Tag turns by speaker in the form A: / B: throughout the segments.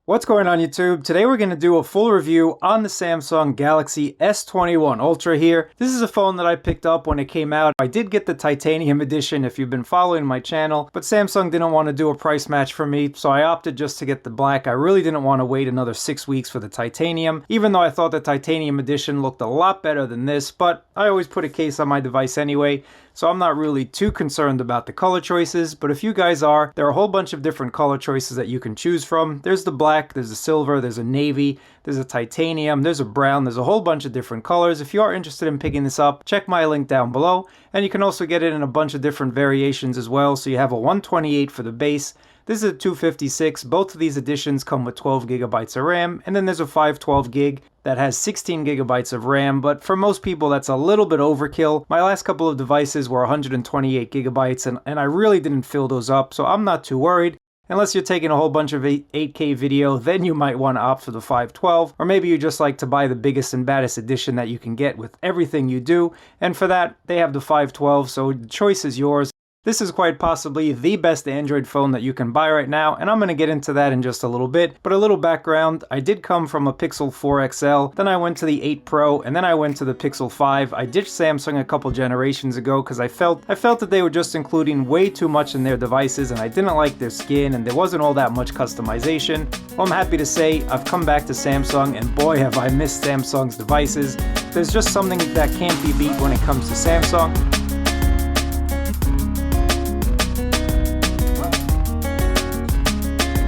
A: What's going on YouTube? Today we're going to do a full review on the Samsung Galaxy S21 Ultra here. This is a phone that I picked up when it came out. I did get the titanium edition if you've been following my channel, but Samsung didn't want to do a price match for me, so I opted just to get the black. I really didn't want to wait another 6 weeks for the titanium, even though I thought the titanium edition looked a lot better than this, but I always put a case on my device anyway, so I'm not really too concerned about the color choices, but if you guys are, there are a whole bunch of different color choices that you can choose from. There's the black, there's a silver, there's a navy, there's a titanium, there's a brown, there's a whole bunch of different colors. If you are interested in picking this up, check my link down below, and you can also get it in a bunch of different variations as well. So you have a 128 for the base, this is a 256, both of these editions come with 12 gigabytes of RAM, and then there's a 512 gig that has 16 gigabytes of RAM, but for most people that's a little bit overkill. My last couple of devices were 128 gigabytes, and I really didn't fill those up, so I'm not too worried. Unless you're taking a whole bunch of 8K video, then you might want to opt for the 512, or maybe you just like to buy the biggest and baddest edition that you can get with everything you do, and for that, they have the 512, so the choice is yours. This is quite possibly the best Android phone that you can buy right now, and I'm going to get into that in just a little bit. But a little background, I did come from a Pixel 4 XL, then I went to the 8 Pro, and then I went to the Pixel 5. I ditched Samsung a couple generations ago because I felt that they were just including way too much in their devices, and I didn't like their skin, and there wasn't all that much customization. Well, I'm happy to say I've come back to Samsung, and boy have I missed Samsung's devices. There's just something that can't be beat when it comes to Samsung.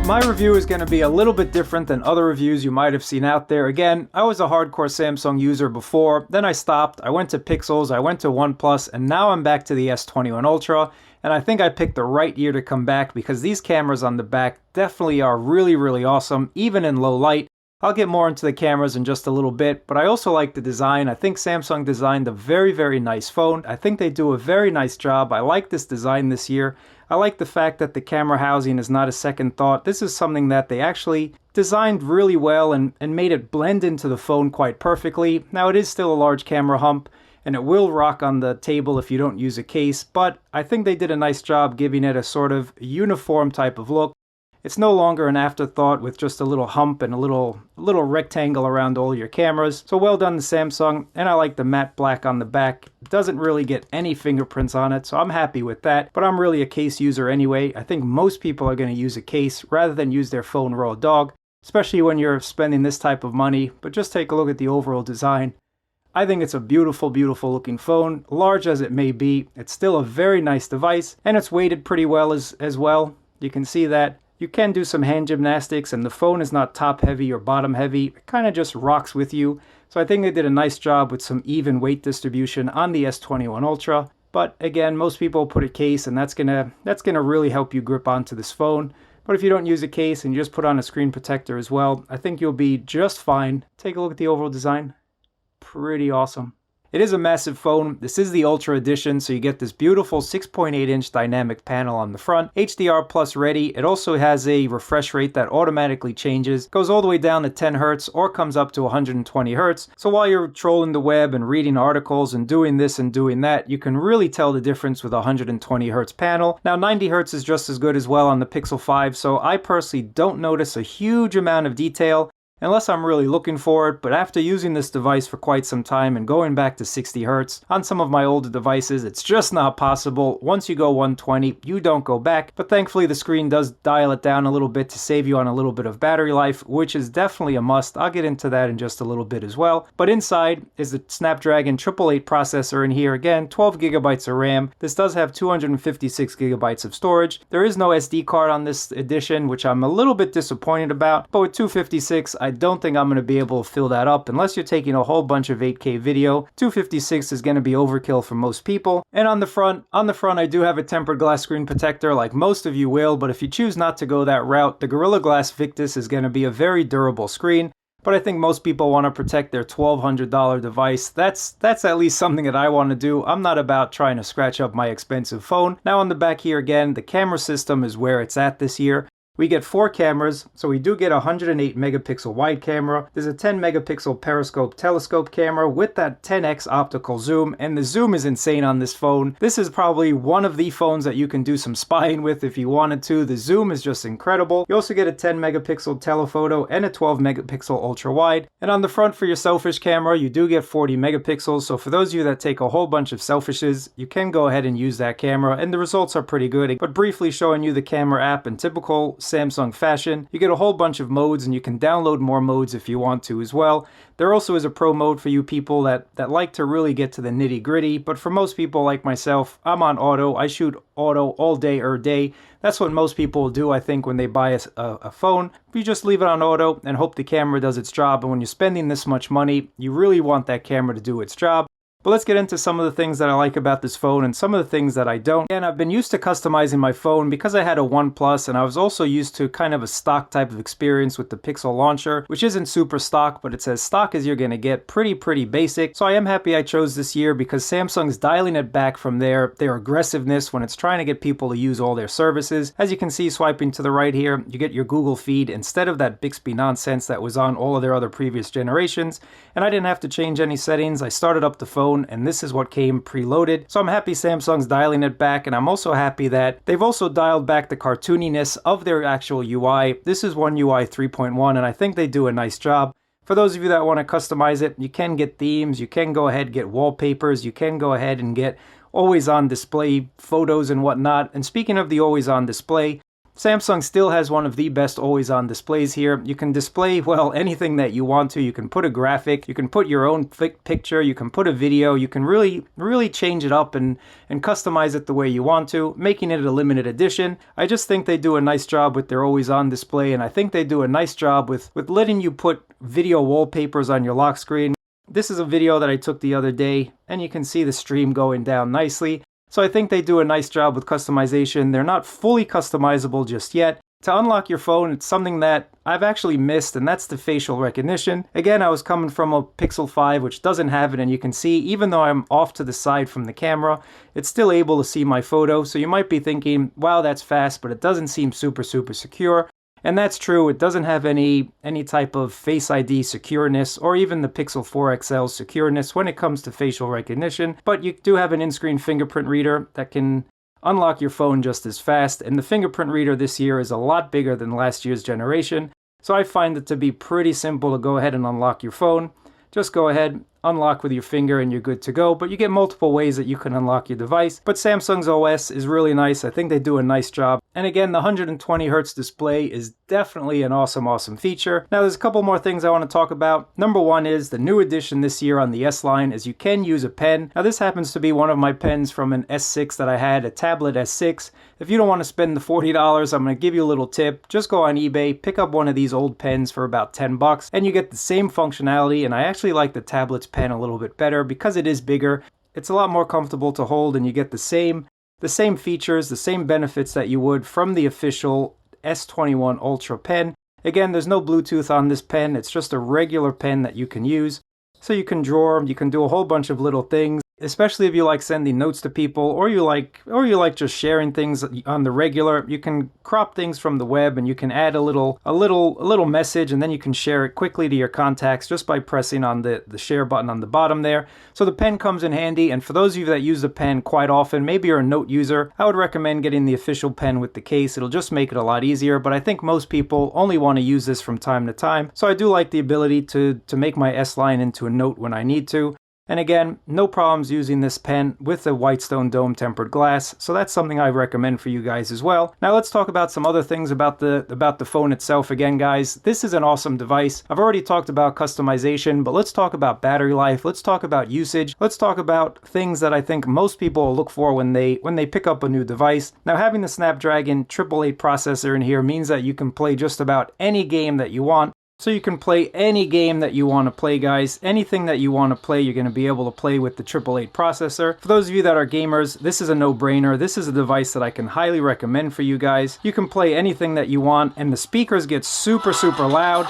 A: My review is going to be a little bit different than other reviews you might have seen out there. Again, I was a hardcore Samsung user before, then I stopped, I went to Pixels, I went to OnePlus, and now I'm back to the S21 Ultra, and I think I picked the right year to come back because these cameras on the back definitely are really awesome, even in low light. I'll get more into the cameras in just a little bit, but I also like the design. I think Samsung designed a very nice phone. I think they do a very nice job. I like this design this year. I like the fact that the camera housing is not a second thought. This is something that they actually designed really well and made it blend into the phone quite perfectly. Now it is still a large camera hump, and it will rock on the table if you don't use a case, but I think they did a nice job giving it a sort of uniform type of look. It's no longer an afterthought with just a little hump and a little rectangle around all your cameras. So well done to Samsung, and I like the matte black on the back. It doesn't really get any fingerprints on it, so I'm happy with that. But I'm really a case user anyway. I think most people are going to use a case rather than use their phone raw dog, especially when you're spending this type of money. But just take a look at the overall design. I think it's a beautiful looking phone. Large as it may be, it's still a very nice device, and it's weighted pretty well as well. You can see that. You can do some hand gymnastics, and the phone is not top heavy or bottom heavy. It kind of just rocks with you. So I think they did a nice job with some even weight distribution on the S21 Ultra. But again, most people put a case, and that's gonna really help you grip onto this phone. But if you don't use a case and you just put on a screen protector as well, I think you'll be just fine. Take a look at the overall design. Pretty awesome. It is a massive phone. This is the Ultra edition, so you get this beautiful 6.8-inch dynamic panel on the front. HDR Plus ready. It also has a refresh rate that automatically changes. Goes all the way down to 10 Hz or comes up to 120 Hz. So while you're trolling the web and reading articles and doing this and doing that, you can really tell the difference with a 120 Hz panel. Now 90 Hz is just as good as well on the Pixel 5, so I personally don't notice a huge amount of detail unless I'm really looking for it, but after using this device for quite some time and going back to 60 Hz on some of my older devices, it's just not possible. Once you go 120, you don't go back, but thankfully the screen does dial it down a little bit to save you on a little bit of battery life, which is definitely a must. I'll get into that in just a little bit as well. But inside is the Snapdragon 888 processor in here. Again, 12 gigabytes of RAM. This does have 256 gigabytes of storage. There is no SD card on this edition, which I'm a little bit disappointed about, but with 256, I don't think I'm going to be able to fill that up unless you're taking a whole bunch of 8K video. 256 is going to be overkill for most people. And on the front I do have a tempered glass screen protector like most of you will, but if you choose not to go that route, the Gorilla Glass Victus is going to be a very durable screen. But I think most people want to protect their $1,200 device. That's at least something that I want to do. I'm not about trying to scratch up my expensive phone. Now on the back here again, the camera system is where it's at this year. We get 4 cameras, so we do get a 108 megapixel wide camera. There's a 10 megapixel periscope telescope camera with that 10x optical zoom, and the zoom is insane on this phone. This is probably one of the phones that you can do some spying with if you wanted to. The zoom is just incredible. You also get a 10 megapixel telephoto and a 12 megapixel ultra wide. And on the front for your selfish camera, you do get 40 megapixels. So for those of you that take a whole bunch of selfies, you can go ahead and use that camera, and the results are pretty good. But briefly showing you the camera app in typical Samsung fashion, you get a whole bunch of modes, and you can download more modes if you want to as well. There also is a pro mode for you people that like to really get to the nitty gritty, but for most people like myself, I'm on auto. I shoot auto all day or day. That's what most people do, I think, when they buy a phone. You just leave it on auto and hope the camera does its job, and when you're spending this much money, you really want that camera to do its job. But let's get into some of the things that I like about this phone and some of the things that I don't. And I've been used to customizing my phone because I had a OnePlus, and I was also used to kind of a stock type of experience with the Pixel launcher, which isn't super stock, but it's as stock as you're going to get, pretty basic. So I am happy I chose this year because Samsung's dialing it back from their aggressiveness when it's trying to get people to use all their services. As you can see, swiping to the right here, you get your Google feed instead of that Bixby nonsense that was on all of their other previous generations. And I didn't have to change any settings. I started up the phone, and this is what came preloaded. So I'm happy Samsung's dialing it back, and I'm also happy that they've also dialed back the cartooniness of their actual UI. This is One UI 3.1, and I think they do a nice job. For those of you that want to customize it, you can get themes, you can go ahead and get wallpapers, you can go ahead and get always on display photos and whatnot. And speaking of the always on display, Samsung still has one of the best always-on displays here. You can display, well, anything that you want to. You can put a graphic, you can put your own picture, you can put a video, you can really change it up and customize it the way you want to, making it a limited edition. I just think they do a nice job with their always-on display, and I think they do a nice job with letting you put video wallpapers on your lock screen. This is a video that I took the other day, and you can see the stream going down nicely. So I think they do a nice job with customization. They're not fully customizable just yet. To unlock your phone, it's something that I've actually missed, and that's the facial recognition. Again, I was coming from a Pixel 5, which doesn't have it, and you can see, even though I'm off to the side from the camera, it's still able to see my photo. So you might be thinking, wow, that's fast, but it doesn't seem super secure. And that's true. It doesn't have any type of Face ID secureness or even the Pixel 4 XL secureness when it comes to facial recognition. But you do have an in-screen fingerprint reader that can unlock your phone just as fast. And the fingerprint reader this year is a lot bigger than last year's generation. So I find it to be pretty simple to go ahead and unlock your phone. Just go ahead, unlock with your finger, and you're good to go. But you get multiple ways that you can unlock your device. But Samsung's OS is really nice. I think they do a nice job. And again, the 120 Hz display is definitely an awesome feature. Now, there's a couple more things I want to talk about. Number one is the new addition this year on the S line is you can use a pen. Now, this happens to be one of my pens from an S6 that I had, a tablet S6. If you don't want to spend the $40, I'm going to give you a little tip. Just go on eBay, pick up one of these old pens for about 10 bucks, and you get the same functionality. And I actually like the tablet's pen a little bit better because it is bigger. It's a lot more comfortable to hold, and you get the same features, the same benefits that you would from the official S21 Ultra pen. Again, there's no Bluetooth on this pen. It's just a regular pen that you can use. So you can draw, you can do a whole bunch of little things, especially if you like sending notes to people, or you like just sharing things on the regular. You can crop things from the web, and you can add a little message, and then you can share it quickly to your contacts just by pressing on the share button on the bottom there. So the pen comes in handy, and for those of you that use the pen quite often, maybe you're a note user, I would recommend getting the official pen with the case. It'll just make it a lot easier, but I think most people only want to use this from time to time. So I do like the ability to make my S line into a note when I need to. And again, no problems using this pen with the Whitestone dome tempered glass, so that's something I recommend for you guys as well. Now let's talk about some other things about the phone itself. Again, guys, this is an awesome device. I've already talked about customization, but let's talk about battery life. Let's talk about usage. Let's talk about things that I think most people will look for when they pick up a new device. Now, having the Snapdragon 888 processor in here means that you can play just about any game that you want. So you can play any game that you want to play, guys. Anything that you want to play, you're going to be able to play with the 888 processor. For those of you that are gamers, this is a no-brainer. This is a device that I can highly recommend for you guys. You can play anything that you want, and the speakers get super loud.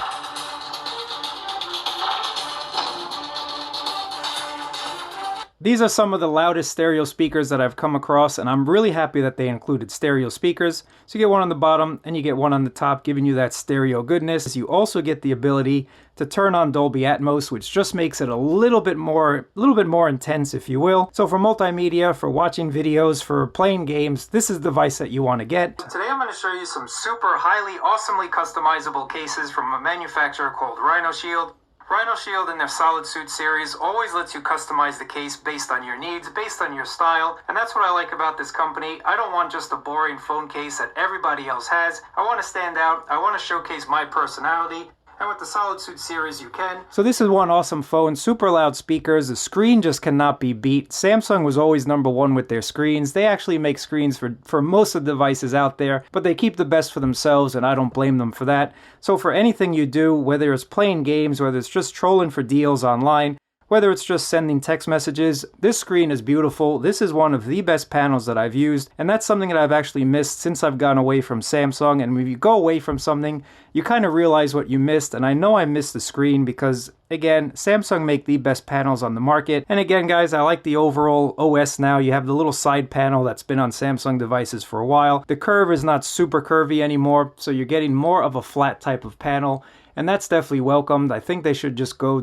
A: These are some of the loudest stereo speakers that I've come across, and I'm really happy that they included stereo speakers. So you get one on the bottom and you get one on the top, giving you that stereo goodness. You also get the ability to turn on Dolby Atmos, which just makes it a little bit more intense, if you will. So for multimedia, for watching videos, for playing games, this is the device that you want to get. Today I'm going to show you some super highly, awesomely customizable cases from a manufacturer called Rhino Shield. Rhino Shield in their Solid Suit series always lets you customize the case based on your needs, based on your style, and that's what I like about this company. I don't want just a boring phone case that everybody else has. I want to stand out, I want to showcase my personality. And with the Solid Suit series, you can. So this is one awesome phone, super loud speakers, the screen just cannot be beat. Samsung was always #1 with their screens. They actually make screens for most of the devices out there, but they keep the best for themselves, and I don't blame them for that. So for anything you do, whether it's playing games, whether it's just trolling for deals online, whether it's just sending text messages, this screen is beautiful. This is one of the best panels that I've used, and that's something that I've actually missed since I've gone away from Samsung. And when you go away from something, you kind of realize what you missed, and I know I missed the screen because, again, Samsung make the best panels on the market. And again, guys, I like the overall OS now. You have the little side panel that's been on Samsung devices for a while. The curve is not super curvy anymore, so you're getting more of a flat type of panel. And that's definitely welcomed. I think they should just go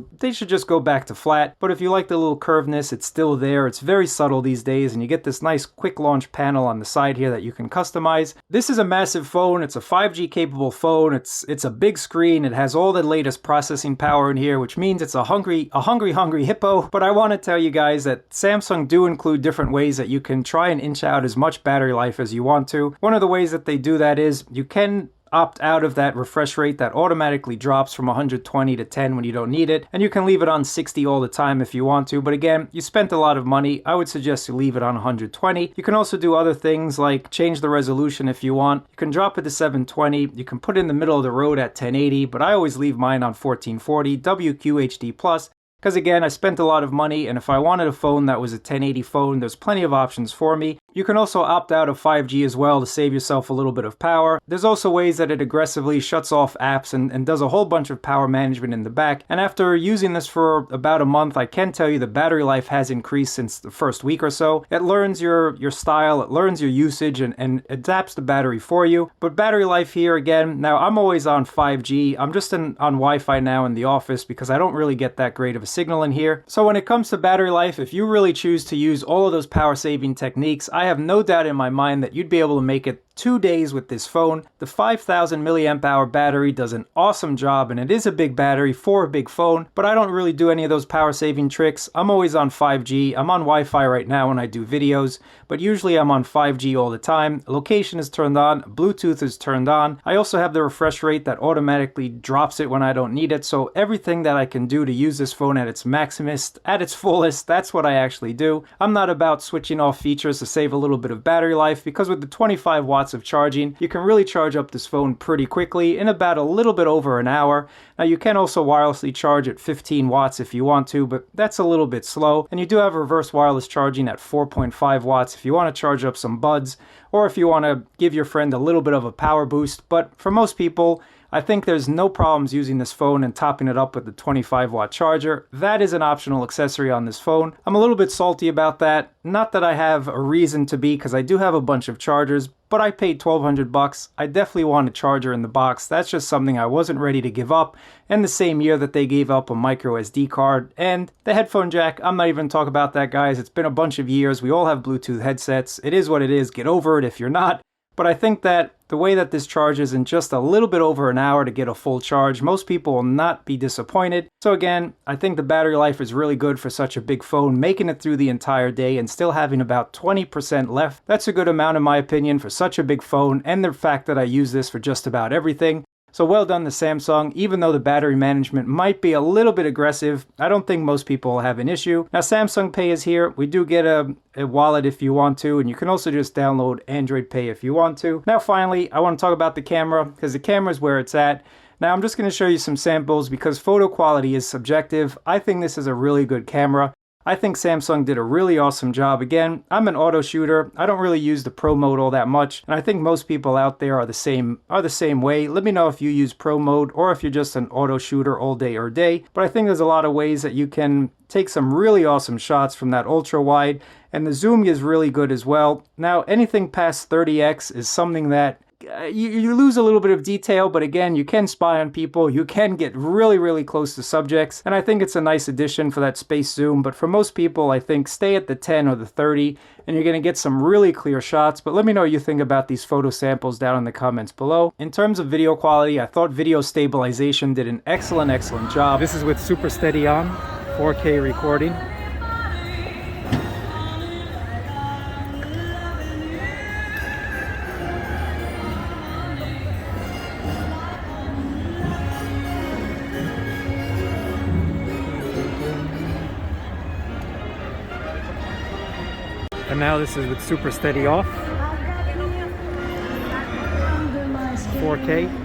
A: back to flat. But if you like the little curvedness, it's still there. It's very subtle these days, and you get this nice quick launch panel on the side here that you can customize. This is a massive phone. It's a 5G capable phone. It's a big screen. It has all the latest processing power in here, which means it's a hungry hippo. But I want to tell you guys that Samsung do include different ways that you can try and inch out as much battery life as you want to. One of the ways that they do that is you can opt out of that refresh rate that automatically drops from 120 to 10 when you don't need it, and you can leave it on 60 all the time if you want to. But again, you spent a lot of money. I would suggest you leave it on 120. You can also do other things like change the resolution if you want. You can drop it to 720. You can put it in the middle of the road at 1080, but I always leave mine on 1440 WQHD+. Because again, I spent a lot of money, and if I wanted a phone that was a 1080 phone, there's plenty of options for me. You can also opt out of 5G as well to save yourself a little bit of power. There's also ways that it aggressively shuts off apps and does a whole bunch of power management in the back. And after using this for about a month, I can tell you the battery life has increased since the first week or so. It learns your style, it learns your usage, and adapts the battery for you. But battery life here, again, now I'm always on 5G. I'm just on Wi-Fi now in the office because I don't really get that great of a signal in here. So when it comes to battery life, if you really choose to use all of those power saving techniques, I have no doubt in my mind that you'd be able to make it 2 days with this phone. The 5,000 milliamp hour battery does an awesome job, and it is a big battery for a big phone, but I don't really do any of those power saving tricks. I'm always on 5G. I'm on Wi-Fi right now when I do videos, but usually I'm on 5G all the time. Location is turned on, Bluetooth is turned on. I also have the refresh rate that automatically drops it when I don't need it, so everything that I can do to use this phone at its maximist, at its fullest, that's what I actually do. I'm not about switching off features to save a little bit of battery life, because with the 25 watts of charging, you can really charge up this phone pretty quickly in about a little bit over an hour. Now you can also wirelessly charge at 15 watts if you want to, but that's a little bit slow. And you do have reverse wireless charging at 4.5 watts if you want to charge up some buds, or if you want to give your friend a little bit of a power boost. But for most people, I think there's no problems using this phone and topping it up with the 25 watt charger. That is an optional accessory on this phone. I'm a little bit salty about that. Not that I have a reason to be, because I do have a bunch of chargers, but I paid $1,200. I definitely want a charger in the box. That's just something I wasn't ready to give up. And the same year that they gave up a micro SD card and the headphone jack, I'm not even talking about that, guys. It's been a bunch of years. We all have Bluetooth headsets. It is what it is. Get over it if you're not. But I think that the way that this charges in just a little bit over an hour to get a full charge, most people will not be disappointed. So again, I think the battery life is really good for such a big phone, making it through the entire day and still having about 20% left. That's a good amount in my opinion for such a big phone, and the fact that I use this for just about everything. So well done to Samsung. Even though the battery management might be a little bit aggressive, I don't think most people will have an issue. Now Samsung Pay is here. We do get a wallet if you want to, and you can also just download Android Pay if you want to. Now finally, I want to talk about the camera, because the camera is where it's at. Now I'm just going to show you some samples because photo quality is subjective. I think this is a really good camera. I think Samsung did a really awesome job. Again, I'm an auto shooter. I don't really use the Pro mode all that much, and I think most people out there are the same way. Let me know if you use Pro mode or if you're just an auto shooter all day or day. But I think there's a lot of ways that you can take some really awesome shots from that ultra wide, and the zoom is really good as well. Now, anything past 30x is something that you lose a little bit of detail, but again, you can spy on people, you can get really close to subjects, and I think it's a nice addition for that space zoom. But for most people, I think stay at the 10 or the 30, and you're going to get some really clear shots. But let me know what you think about these photo samples down in the comments below. In terms of video quality, I thought video stabilization did an excellent job. This is with super steady on, 4K recording. And now this is with super steady off, 4K.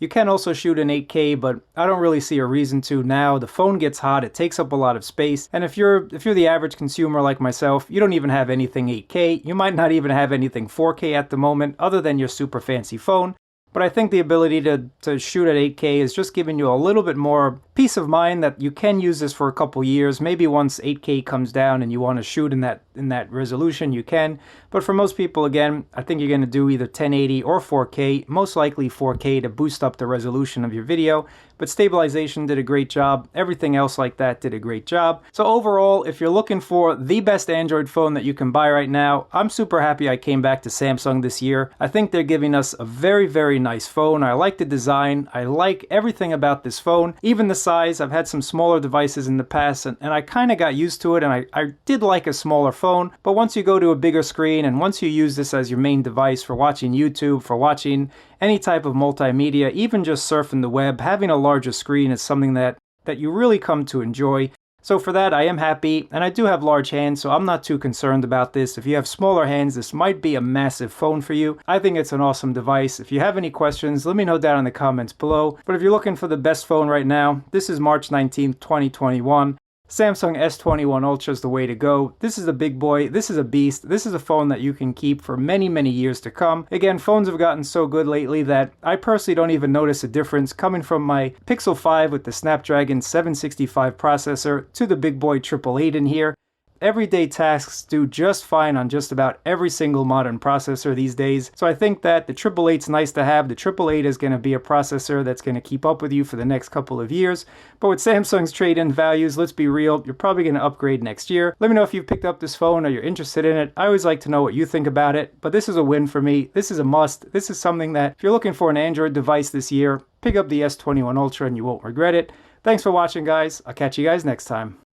A: You can also shoot in 8K, but I don't really see a reason to now. The phone gets hot, it takes up a lot of space, and if you're the average consumer like myself, you don't even have anything 8K. You might not even have anything 4K at the moment, other than your super fancy phone. But I think the ability to shoot at 8K is just giving you a little bit more peace of mind that you can use this for a couple years. Maybe once 8K comes down and you want to shoot in that resolution, you can. But for most people, again, I think you're going to do either 1080 or 4K, most likely 4K to boost up the resolution of your video. But stabilization did a great job. Everything else like that did a great job. So overall, if you're looking for the best Android phone that you can buy right now, I'm super happy I came back to Samsung this year. I think they're giving us a very nice phone. I like the design. I like everything about this phone. Even the size. I've had some smaller devices in the past, and I kind of got used to it, and I did like a smaller phone. But once you go to a bigger screen, and once you use this as your main device for watching YouTube, for watching any type of multimedia, even just surfing the web, having a larger screen is something that you really come to enjoy. So for that, I am happy, and I do have large hands, so I'm not too concerned about this. If you have smaller hands, this might be a massive phone for you. I think it's an awesome device. If you have any questions, let me know down in the comments below. But if you're looking for the best phone right now, this is March 19th, 2021. Samsung S21 Ultra is the way to go. This is a big boy. This is a beast. This is a phone that you can keep for many, many years to come. Again, phones have gotten so good lately that I personally don't even notice a difference coming from my Pixel 5 with the Snapdragon 765 processor to the big boy 888 in here. Everyday tasks do just fine on just about every single modern processor these days. So I think that the 888's nice to have. The 888 is going to be a processor that's going to keep up with you for the next couple of years. But with Samsung's trade-in values, let's be real, you're probably going to upgrade next year. Let me know if you've picked up this phone or you're interested in it. I always like to know what you think about it, but this is a win for me. This is a must. This is something that if you're looking for an Android device this year, pick up the S21 Ultra and you won't regret it. Thanks for watching, guys. I'll catch you guys next time.